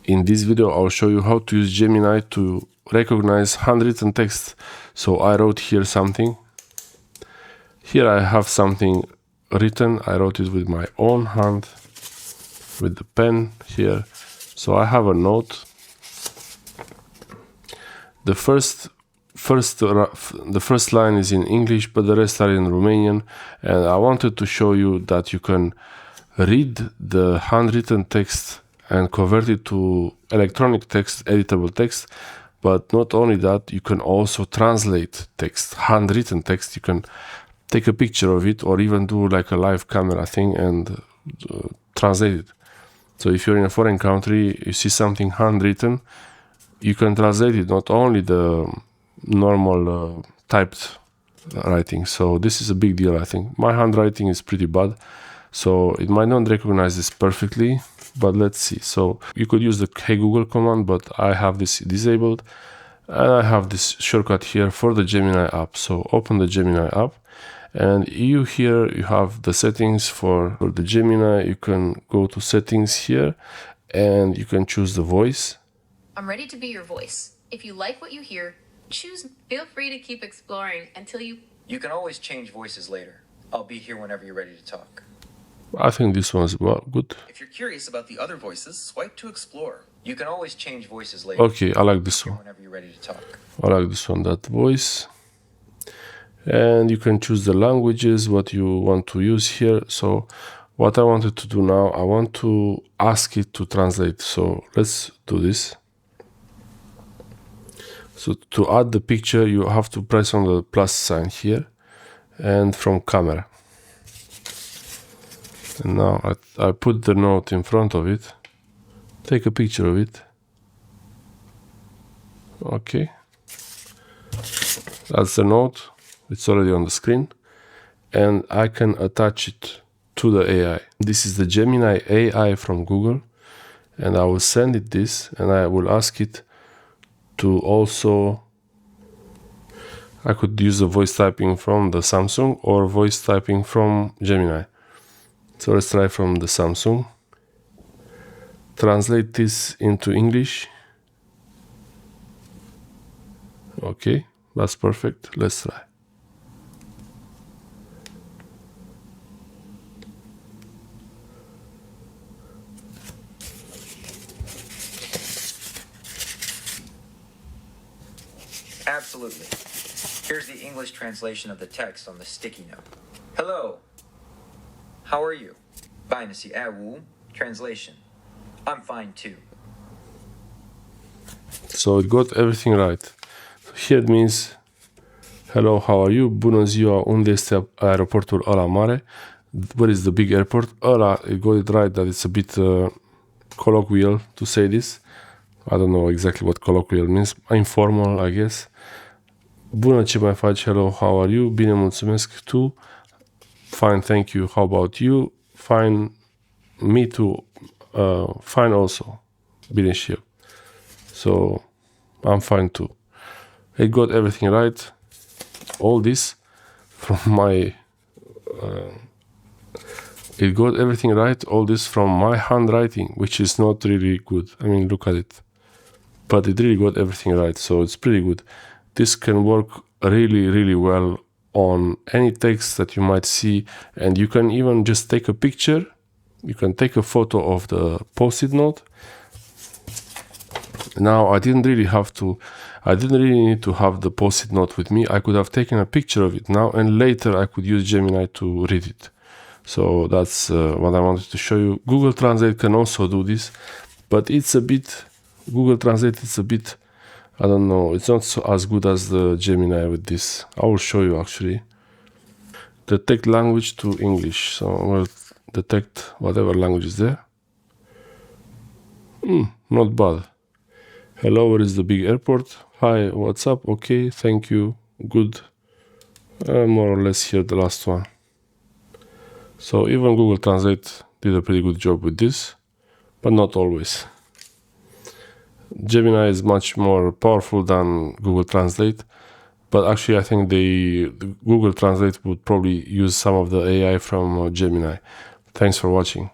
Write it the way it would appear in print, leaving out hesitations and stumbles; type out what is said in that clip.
In this video, I'll show you how to use Gemini to recognize handwritten text. So I wrote here something. Here I have something written. I wrote it with my own hand, with the pen here. So I have a note. The first line is in English, but the rest are in Romanian. And I wanted to show you that you can read the handwritten text and convert it to electronic text, editable text. But not only that, you can also translate text, handwritten text. You can take a picture of it or even do like a live camera thing and translate it. So if you're in a foreign country, you see something handwritten, you can translate it, not only the normal typed writing. So this is a big deal, I think. My handwriting is pretty bad, so it might not recognize this perfectly, but let's see. So you could use the Hey Google command, but I have this disabled, and I have this shortcut here for the Gemini app. So open the Gemini app, and you have the settings for the Gemini. You can go to settings here, and you can choose the voice. I'm ready to be your voice. If you like what you hear, choose. Feel free to keep exploring until you... You can always change voices later. I'll be here whenever you're ready to talk. I think this one's good. If you're curious about the other voices, swipe to explore. You can always change voices later. Okay, I like this one. Whenever you're ready to talk. I like this one, that voice. And you can choose the languages, what you want to use here. So what I wanted to do now, I want to ask it to translate. So let's do this. So to add the picture, you have to press on the plus sign here and from camera. And now I put the note in front of it, take a picture of it. Okay. That's the note. It's already on the screen. And I can attach it to the AI. This is the Gemini AI from Google. And I will send it this, and I will ask it to also, I could use the voice typing from the Samsung or voice typing from Gemini. So let's try from the Samsung. Translate this into English. Okay, that's perfect. Let's try. Absolutely. Here's the English translation of the text on the sticky note. Hello. How are you? Binasi Awu. Translation. I'm fine too. So it got everything right. Here it means, hello, how are you? Bună ziua, unde este aeroportul ăla mare? Where is the big airport? Ăla, it got it right that it's a bit colloquial to say this. I don't know exactly what colloquial means. Informal, I guess. Bună, ce mai faci? Hello, how are you? Bine, mulțumesc. Tu? Fine, thank you. How about you? Fine. Me too. Fine also. Bine și eu. So, I'm fine too. It got everything right. All this from my... it got everything right. All this from my handwriting, which is not really good. I mean, look at it. But it really got everything right, so it's pretty good. This can work really, really well on any text that you might see, and you can even just take a picture. You can take a photo of the post-it note. Now, I didn't really need to have the post-it note with me. I could have taken a picture of it now, and later I could use Gemini to read it. So that's what I wanted to show you. Google Translate can also do this, but it's a bit... Google Translate is a bit, I don't know, it's not so as good as the Gemini with this. I will show you actually. Detect language to English. So we'll detect whatever language is there. Not bad. Hello, where is the big airport? Hi, what's up? Okay, thank you. Good. More or less here, the last one. So even Google Translate did a pretty good job with this, but not always. Gemini is much more powerful than Google Translate, but actually I think the Google Translate would probably use some of the AI from Gemini. Thanks for watching.